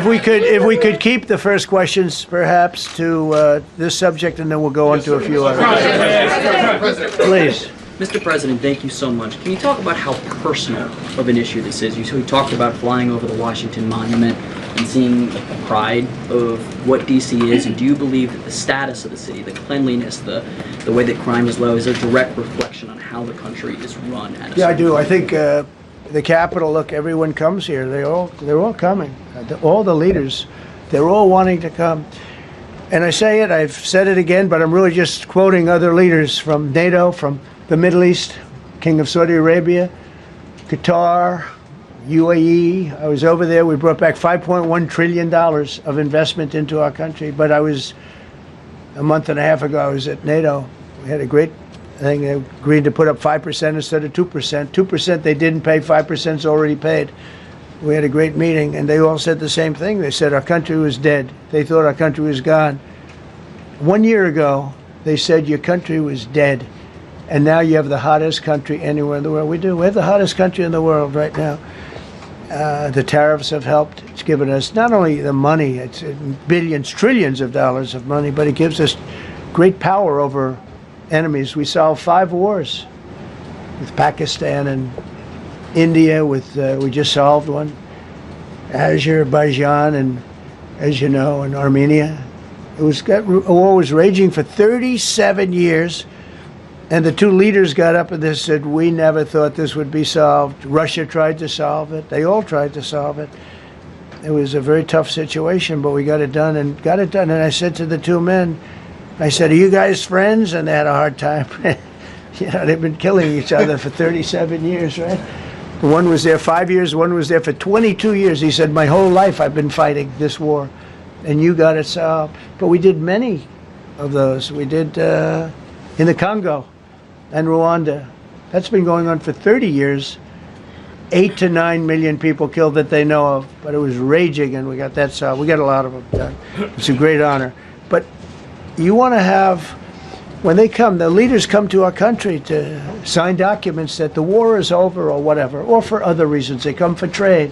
we could keep the first questions perhaps to this subject, and then we'll go on to a few others. Please. Mr. President, thank you so much. Can you talk about how personal of an issue this is? You talked about flying over the Washington Monument and seeing the pride of what D.C. is, and do you believe that the status of the city, the cleanliness, the way that crime is low, is a direct reflection on how the country is run? Yeah, I do. I think the Capitol, look, everyone comes here. They're all coming. All the leaders, they're all wanting to come. And I say it, I've said it again, but I'm really just quoting other leaders from NATO, from the Middle East, King of Saudi Arabia, Qatar, UAE. I was over there. We brought back $5.1 trillion of investment into our country. But a month and a half ago, I was at NATO. We had a great thing. They agreed to put up 5% instead of 2%. 2% they didn't pay, 5% is already paid. We had a great meeting, and they all said the same thing. They said our country was dead. They thought our country was gone. 1 year ago, they said your country was dead. And now you have the hottest country anywhere in the world. We do. We have the hottest country in the world right now. The tariffs have helped. It's given us not only the money, it's billions, trillions of dollars of money, but it gives us great power over enemies. We solved 5 wars with Pakistan and India. We just solved one. Azerbaijan and, as you know, and Armenia. War was raging for 37 years. And the 2 leaders got up and they said, we never thought this would be solved. Russia tried to solve it. They all tried to solve it. It was a very tough situation, but we got it done and got it done. And I said to the 2 men, I said, are you guys friends? And they had a hard time. They've been killing each other for 37 years, right? One was there 5 years, one was there for 22 years. He said, my whole life I've been fighting this war, and you got it solved. But we did many of those. We did in the Congo and Rwanda. That's been going on for 30 years. 8 to 9 million people killed that they know of, but it was raging, and we got that solved. We got a lot of them done. It's a great honor. But you want to have, when they come, the leaders come to our country to sign documents that the war is over or whatever, or for other reasons. They come for trade.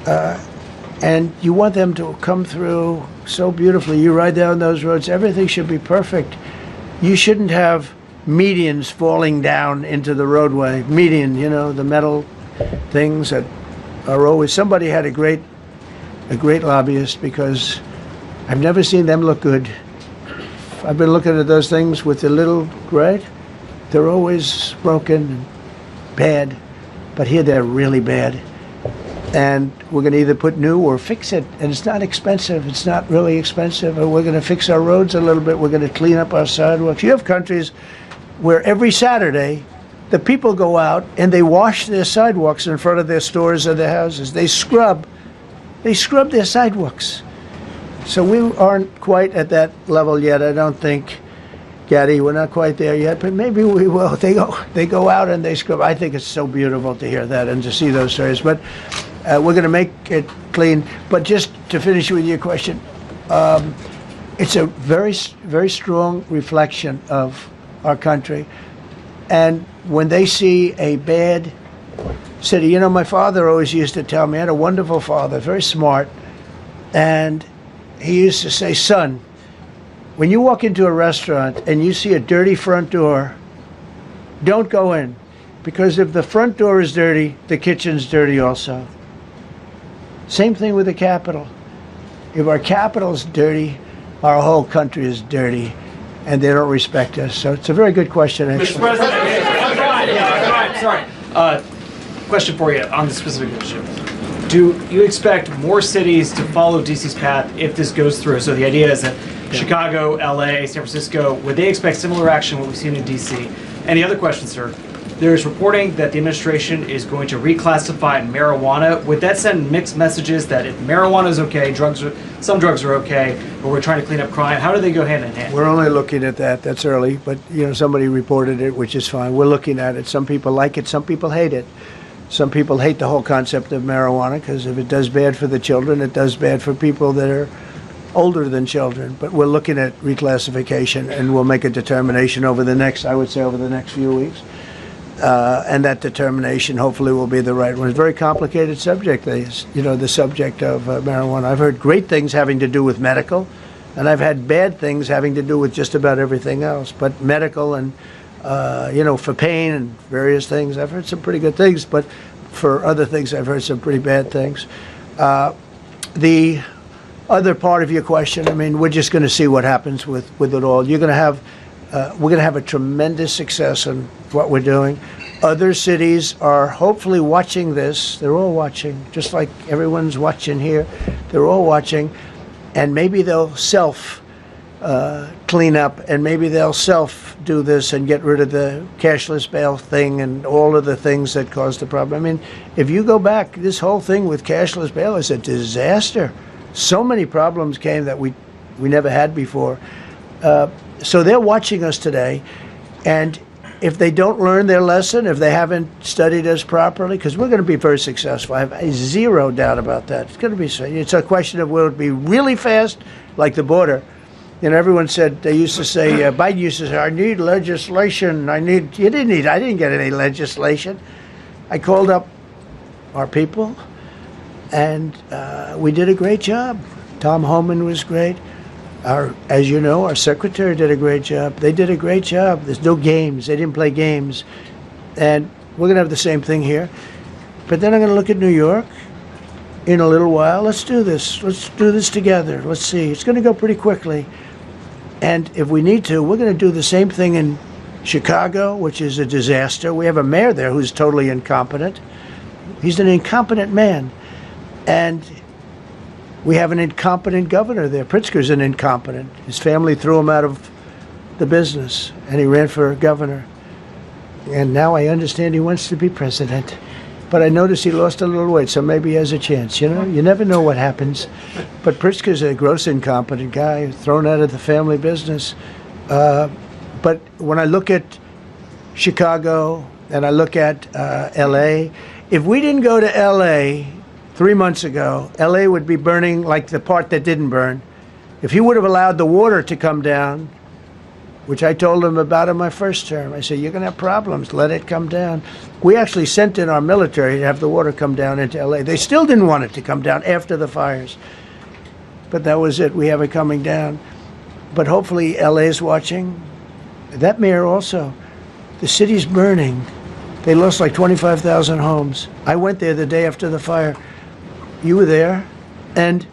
And you want them to come through so beautifully. You ride down those roads, everything should be perfect. You shouldn't have medians falling down into the roadway. Median, the metal things that are always, somebody had a great lobbyist, because I've never seen them look good. I've been looking at those things with the little, right? They're always broken and bad, but here they're really bad. And we're going to either put new or fix it. And it's not expensive. It's not really expensive. And we're going to fix our roads a little bit. We're going to clean up our sidewalks. You have countries where every Saturday, the people go out and they wash their sidewalks in front of their stores or their houses. They scrub their sidewalks. So we aren't quite at that level yet. I don't think, Gaddy, we're not quite there yet, but maybe we will. They go out and they scrub. I think it's so beautiful to hear that and to see those stories. But we're going to make it clean. But just to finish with your question, it's a very, very strong reflection of our country. And when they see a bad city, my father always used to tell me, I had a wonderful father, very smart, and he used to say, son, when you walk into a restaurant and you see a dirty front door, don't go in, because if the front door is dirty, the kitchen's dirty also. Same thing with the Capitol. If our Capitol's dirty, our whole country is dirty, and they don't respect us. So it's a very good question, actually. Mr. President, sorry. Question for you on the specific issue. Do you expect more cities to follow DC's path if this goes through? So the idea is that Chicago, LA, San Francisco, would they expect similar action what we've seen in DC? And the other question, sir, there's reporting that the administration is going to reclassify marijuana. Would that send mixed messages that if marijuana is okay, some drugs are okay, but we're trying to clean up crime? How do they go hand in hand? We're only looking at that. That's early, but somebody reported it, which is fine. We're looking at it. Some people like it. Some people hate it. Some people hate the whole concept of marijuana because if it does bad for the children, it does bad for people that are older than children. But we're looking at reclassification, and we'll make a determination over the next few weeks. and that determination hopefully will be the right one. It's a very complicated subject, the subject of marijuana. I've heard great things having to do with medical, and I've had bad things having to do with just about everything else. But medical and, for pain and various things, I've heard some pretty good things, but for other things, I've heard some pretty bad things. The other part of your question, I mean, we're just going to see what happens with it all. We're going to have a tremendous success in what we're doing. Other cities are hopefully watching this. They're all watching, just like everyone's watching here. They're all watching, and maybe they'll clean up, and maybe they'll do this and get rid of the cashless bail thing and all of the things that caused the problem. I mean, if you go back, this whole thing with cashless bail is a disaster. So many problems came that we never had before. So they're watching us today, and if they don't learn their lesson, if they haven't studied us properly, because we're going to be very successful. I have zero doubt about that. It's going to be. It's a question of will it be really fast, like the border. Everyone said, they used to say, Biden used to say, I need legislation. I didn't get any legislation. I called up our people, and we did a great job. Tom Homan was great. As you know, our secretary did a great job. They did a great job. There's no games. They didn't play games. And we're going to have the same thing here. But then I'm going to look at New York in a little while. Let's do this. Let's do this together. Let's see. It's going to go pretty quickly. And if we need to, we're going to do the same thing in Chicago, which is a disaster. We have a mayor there who's totally incompetent. He's an incompetent man. And we have an incompetent governor there. Pritzker's an incompetent. His family threw him out of the business, and he ran for governor. And now I understand he wants to be president. But I noticed he lost a little weight, so maybe he has a chance. You never know what happens. But Pritzker's a gross incompetent guy, thrown out of the family business. But when I look at Chicago and I look at L.A., if we didn't go to L.A. 3 months ago, L.A. would be burning like the part that didn't burn. If he would have allowed the water to come down, which I told him about in my first term, I said, you're going to have problems, let it come down. We actually sent in our military to have the water come down into L.A. They still didn't want it to come down after the fires. But that was it. We have it coming down. But hopefully L.A. is watching. That mayor also. The city's burning. They lost like 25,000 homes. I went there the day after the fire. You were there, and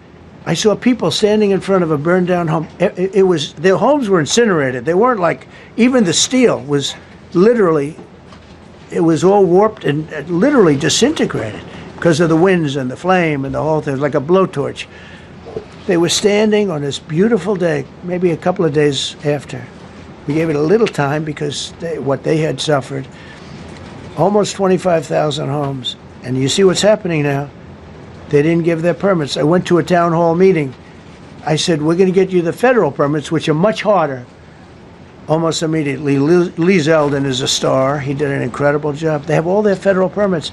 I saw people standing in front of a burned down home. It was, their homes were incinerated. They weren't like, even the steel was literally, it was all warped and literally disintegrated because of the winds and the flame and the whole thing. It was like a blowtorch. They were standing on this beautiful day, maybe a couple of days after. We gave it a little time because what they had suffered. Almost 25,000 homes. And you see what's happening now. They didn't give their permits. I went to a town hall meeting. I said, we're going to get you the federal permits, which are much harder. Almost immediately. Lee Zeldin is a star. He did an incredible job. They have all their federal permits.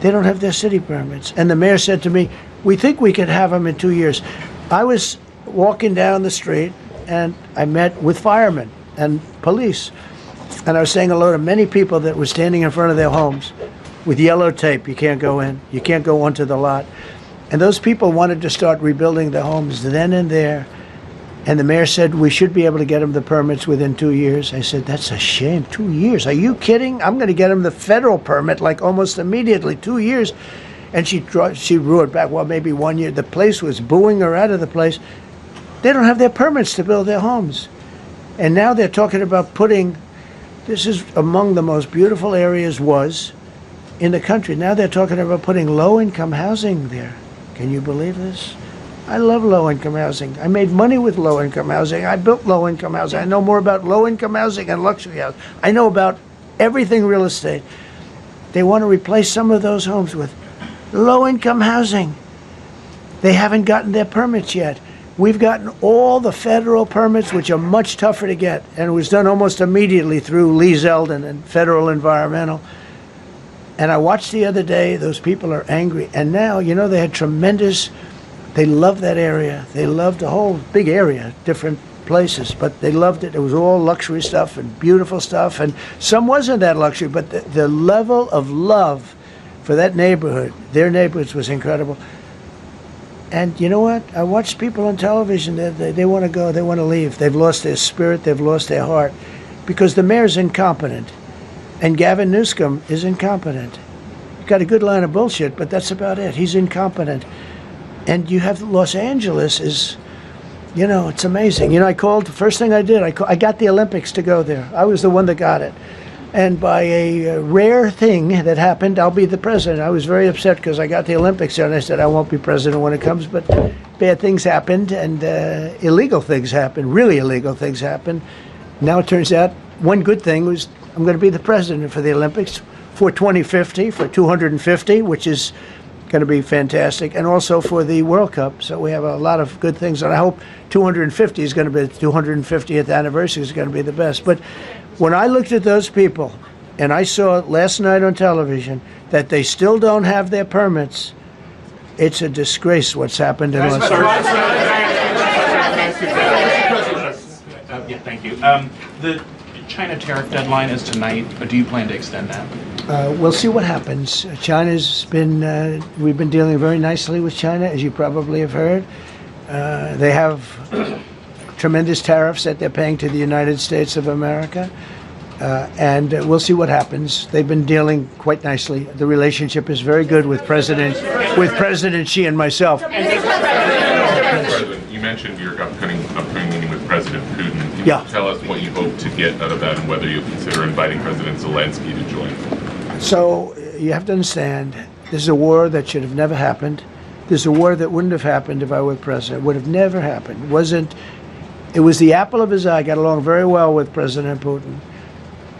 They don't have their city permits. And the mayor said to me, we think we could have them in 2 years. I was walking down the street, and I met with firemen and police. And I was saying hello to many people that were standing in front of their homes with yellow tape. You can't go in. You can't go onto the lot. And those people wanted to start rebuilding their homes then and there. And the mayor said, we should be able to get them the permits within 2 years. I said, that's a shame. 2 years? Are you kidding? I'm going to get them the federal permit like almost immediately. 2 years. And she roared back, well, maybe 1 year. The place was booing her out of the place. They don't have their permits to build their homes. And now they're talking about putting, this is among the most beautiful areas in the country. Now they're talking about putting low-income housing there. Can you believe this? I love low-income housing. I made money with low-income housing. I built low-income housing. I know more about low-income housing and luxury housing. I know about everything real estate. They want to replace some of those homes with low-income housing. They haven't gotten their permits yet. We've gotten all the federal permits, which are much tougher to get, and it was done almost immediately through Lee Zeldin and Federal Environmental. And I watched the other day, those people are angry. And now, they had they love that area. They love the whole big area, different places, but they loved it. It was all luxury stuff and beautiful stuff, and some wasn't that luxury, but the level of love for that neighborhood, their neighborhoods, was incredible. And you know what? I watched people on television, they want to go, they want to leave. They've lost their spirit, they've lost their heart, because the mayor's incompetent, and Gavin Newsom is incompetent. Got a good line of bullshit, but that's about it. He's incompetent. And you have Los Angeles is, you know, it's amazing. You know, I called, the first thing I did, I got the Olympics to go there. I was the one that got it. And by a rare thing that happened, I'll be the president. I was very upset because I got the Olympics there, and I said I won't be president when it comes, but bad things happened, and illegal things happened, really illegal things happened. Now it turns out one good thing was I'm going to be the president for the Olympics for 2050, for 250, which is going to be fantastic, and also for the World Cup. So we have a lot of good things, and I hope 250 is going to be, the 250th anniversary is going to be the best. But when I looked at those people, and I saw last night on television that they still don't have their permits, it's a disgrace what's happened in Los Angeles. Yeah, thank you. The China tariff deadline is tonight. Do you plan to extend that? We'll see what happens. China's been, we've been dealing very nicely with China, as you probably have heard. They have tremendous tariffs that they're paying to the United States of America. And we'll see what happens. They've been dealing quite nicely. The relationship is very good with President Xi and myself. President, you mentioned your upcoming meeting with President Putin. Can you tell us what you hope to get out of that and whether you'll consider inviting President Zelensky to join? So you have to understand, this is a war that should have never happened. This is a war that wouldn't have happened if I were president. It would have never happened. It was the apple of his eye. I got along very well with President Putin.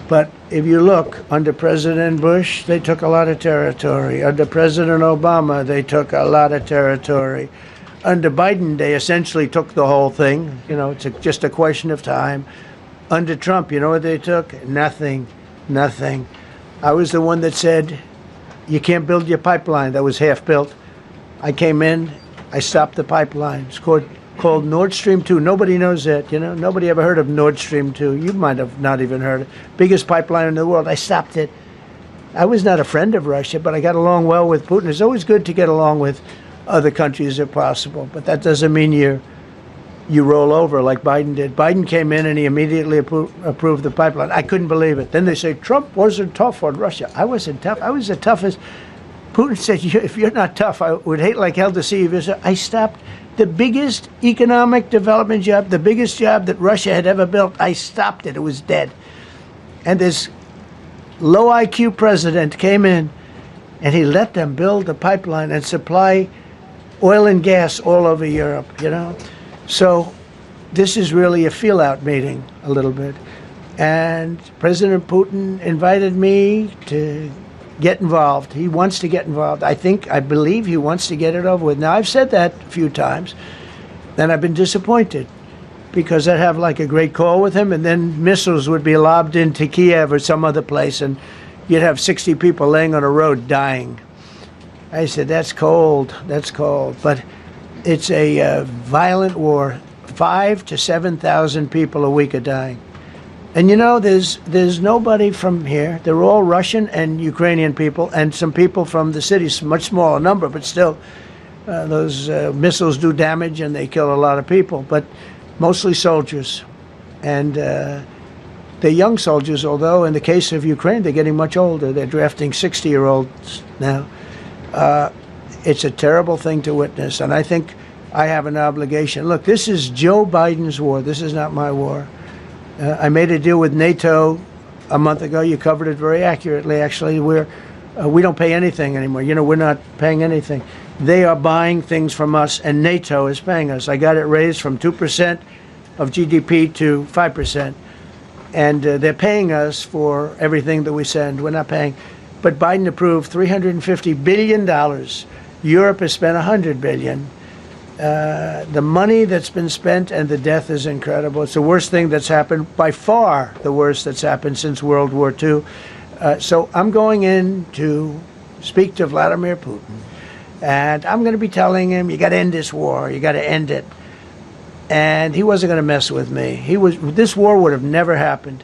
But if you look, under President Bush, they took a lot of territory. Under President Obama, they took a lot of territory. Under Biden, they essentially took the whole thing. You know, it's just a question of time. Under Trump, you know what they took? Nothing. Nothing. I was the one that said, you can't build your pipeline. That was half built. I came in, I stopped the pipeline. It's called Nord Stream 2. Nobody knows that, you know. Nobody ever heard of Nord Stream 2. You might have not even heard it. Biggest pipeline in the world. I stopped it. I was not a friend of Russia, but I got along well with Putin. It's always good to get along with other countries if possible, but that doesn't mean you roll over like Biden did. Biden came in and he immediately approved the pipeline. I couldn't believe it. Then they say Trump wasn't tough on Russia. I wasn't tough. I was the toughest. Putin said, if you're not tough, I would hate like hell to see you. I stopped the biggest economic development job, the biggest job that Russia had ever built. I stopped it. It was dead. And this low IQ president came in and he let them build the pipeline and supply oil and gas all over Europe, you know. So this is really a feel-out meeting a little bit. And President Putin invited me to get involved. He wants to get involved. I believe he wants to get it over with. Now, I've said that a few times, and I've been disappointed because I'd have like a great call with him, and then missiles would be lobbed into Kiev or some other place, and you'd have 60 people laying on a road dying. I said, that's cold, that's cold. But it's a violent war. 5,000 to 7,000 people a week are dying. And you know, there's nobody from here. They're all Russian and Ukrainian people, and some people from the cities, much smaller number, but still, those missiles do damage and they kill a lot of people, but mostly soldiers. And they're young soldiers, although in the case of Ukraine, they're getting much older. They're drafting 60-year-olds now. It's a terrible thing to witness, and I think I have an obligation. Look, this is Joe Biden's war. This is not my war. I made a deal with NATO a month ago. You covered it very accurately, actually. We don't pay anything anymore. You know, we're not paying anything. They are buying things from us, and NATO is paying us. I got it raised from 2% of GDP to 5%. And they're paying us for everything that we send. We're not paying. But Biden approved $350 billion. Europe has spent $100 billion. The money that's been spent and the death is incredible. It's the worst thing that's happened, by far the worst that's happened since World War II. So I'm going in to speak to Vladimir Putin. And I'm going to be telling him, you got to end this war. You got to end it. and he wasn't going to mess with me. This war would have never happened.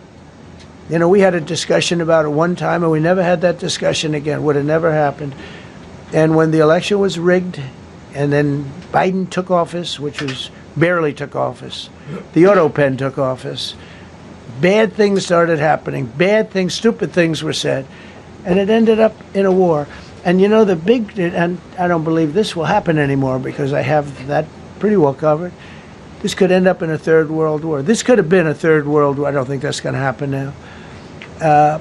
You know, we had a discussion about it one time, and we never had that discussion again. Would have never happened. And when the election was rigged, and then Biden took office, which was barely took office, the auto pen took office, bad things started happening. Bad things, stupid things were said, and it ended up in a war. And you know, and I don't believe this will happen anymore because I have that pretty well covered. This could end up in a third world war. This could have been a third world war. I don't think that's going to happen now.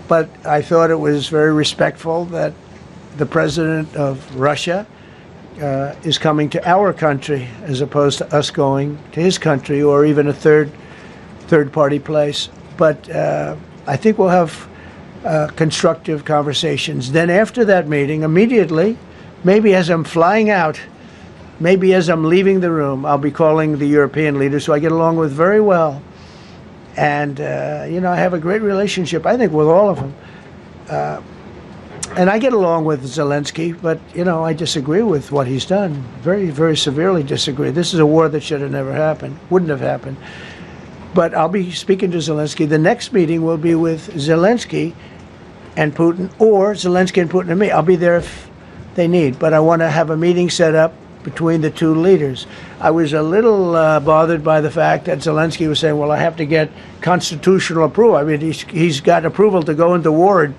But I thought it was very respectful that the president of Russia is coming to our country as opposed to us going to his country or even a third party place. But I think we'll have constructive conversations. Then after that meeting, immediately, maybe as I'm flying out, maybe as I'm leaving the room, I'll be calling the European leaders who I get along with very well. And, you know, I have a great relationship, I think, with all of them. And I get along with Zelensky, but, you know, I disagree with what he's done. Very, very severely disagree. This is a war that should have never happened, wouldn't have happened. But I'll be speaking to Zelensky. The next meeting will be with Zelensky and Putin, or Zelensky and Putin and me. I'll be there if they need. But I want to have a meeting set up between the two leaders. I was a little bothered by the fact that Zelensky was saying, well, I have to get constitutional approval. I mean, he's got approval to go into war and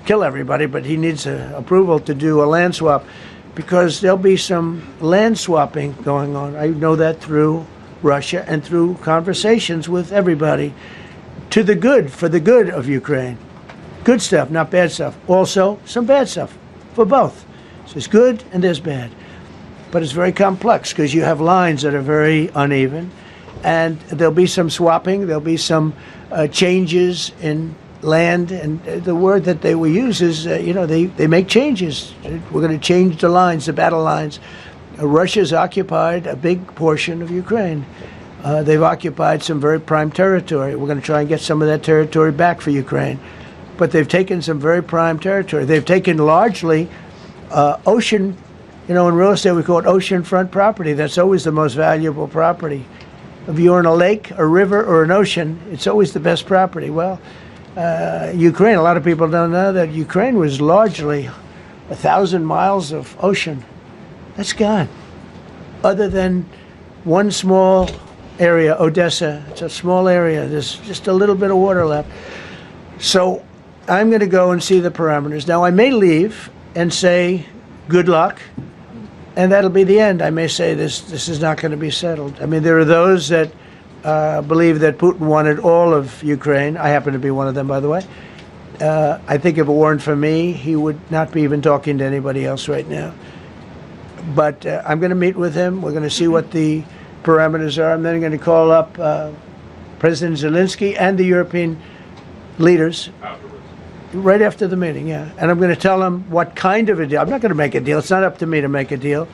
kill everybody, but he needs approval to do a land swap because there'll be some land swapping going on. I know that through Russia and through conversations with everybody to the good, for the good of Ukraine. Good stuff, not bad stuff. Also, some bad stuff for both. So there's good and there's bad. But it's very complex because you have lines that are very uneven, and there'll be some swapping, there'll be some changes in land, and the word that they will use is, you know, they make changes. We're going to change the lines, the battle lines. Russia's occupied a big portion of Ukraine. They've occupied some very prime territory. We're going to try and get some of that territory back for Ukraine. But they've taken some very prime territory. They've taken largely ocean. You know, in real estate, we call it oceanfront property. That's always the most valuable property. If you're in a lake, a river, or an ocean, it's always the best property. Well, Ukraine, a lot of people don't know that Ukraine was largely 1,000 miles of ocean. That's gone. Other than one small area, Odessa. It's a small area. There's just a little bit of water left. So I'm going to go and see the parameters. Now, I may leave and say, good luck. And that'll be the end. I may say this is not going to be settled. I mean, there are those that believe that Putin wanted all of Ukraine. I happen to be one of them, by the way. I think if it weren't for me, he would not be even talking to anybody else right now. But I'm going to meet with him. We're going to see what the parameters are. I'm then going to call up President Zelensky and the European leaders. Right after the meeting, yeah. And I'm going to tell them what kind of a deal. I'm not going to make a deal. It's not up to me to make a deal.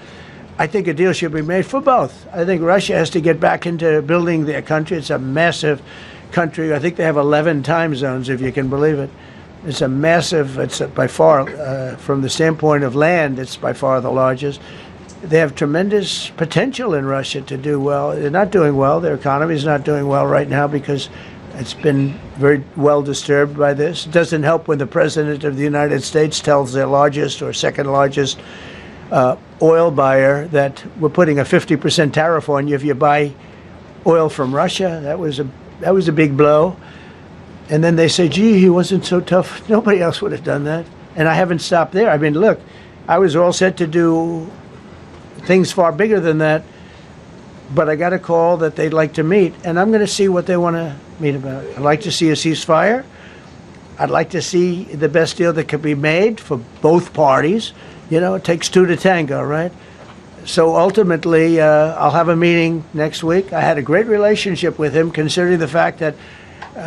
I think a deal should be made for both. I think Russia has to get back into building their country. It's a massive country. I think they have 11 time zones, if you can believe it. It's a massive, it's by far, from the standpoint of land, it's by far the largest. They have tremendous potential in Russia to do well. They're not doing well. Their economy is not doing well right now because it's been very well disturbed by this. It doesn't help when the President of the United States tells their largest or second largest oil buyer that we're putting a 50% tariff on you if you buy oil from Russia. That was a big blow. And then they say, gee, he wasn't so tough. Nobody else would have done that. And I haven't stopped there. I mean, look, I was all set to do things far bigger than that, but I got a call that they'd like to meet, and I'm going to see what they want to meet about. I'd like to see a ceasefire. I'd like to see the best deal that could be made for both parties. You know, it takes two to tango, right? So ultimately, I'll have a meeting next week. I had a great relationship with him, considering the fact that,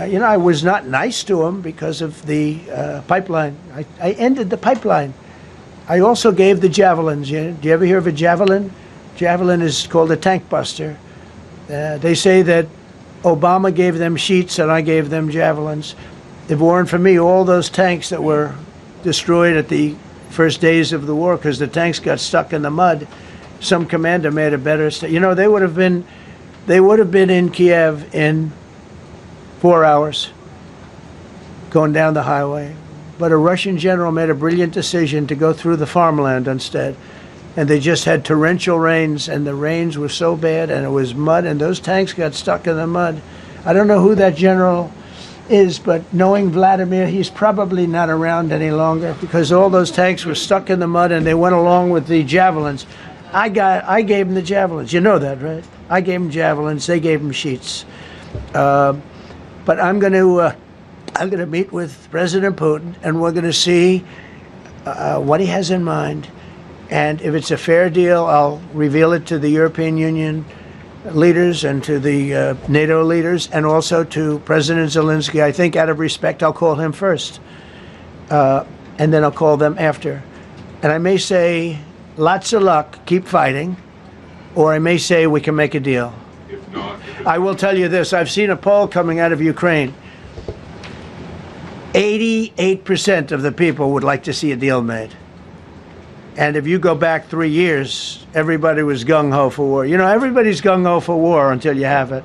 you know, I was not nice to him because of the pipeline. I ended the pipeline. I also gave the javelins. Do you ever hear of a javelin? Javelin is called a tank buster. They say that Obama gave them sheets and I gave them javelins. If it weren't for me, all those tanks that were destroyed at the first days of the war because the tanks got stuck in the mud, some commander made a better, you know, they would have been they would have been in Kiev in 4 hours going down the highway. But a Russian general made a brilliant decision to go through the farmland instead. And they just had torrential rains, and the rains were so bad, and it was mud, and those tanks got stuck in the mud. I don't know who that general is, but knowing Vladimir, he's probably not around any longer because all those tanks were stuck in the mud, and they went along with the javelins. I gave them the javelins. You know that, right? I gave them javelins. They gave them sheets. But I'm going to meet with President Putin, and we're going to see what he has in mind. And if it's a fair deal, I'll reveal it to the European Union leaders and to the NATO leaders, and also to President Zelensky. I think out of respect, I'll call him first, and then I'll call them after. And I may say, lots of luck, keep fighting, or I may say we can make a deal. If not, I will tell you this, I've seen a poll coming out of Ukraine. 88% of the people would like to see a deal made. And if you go back 3 years, everybody was gung-ho for war. You know, everybody's gung-ho for war until you have it.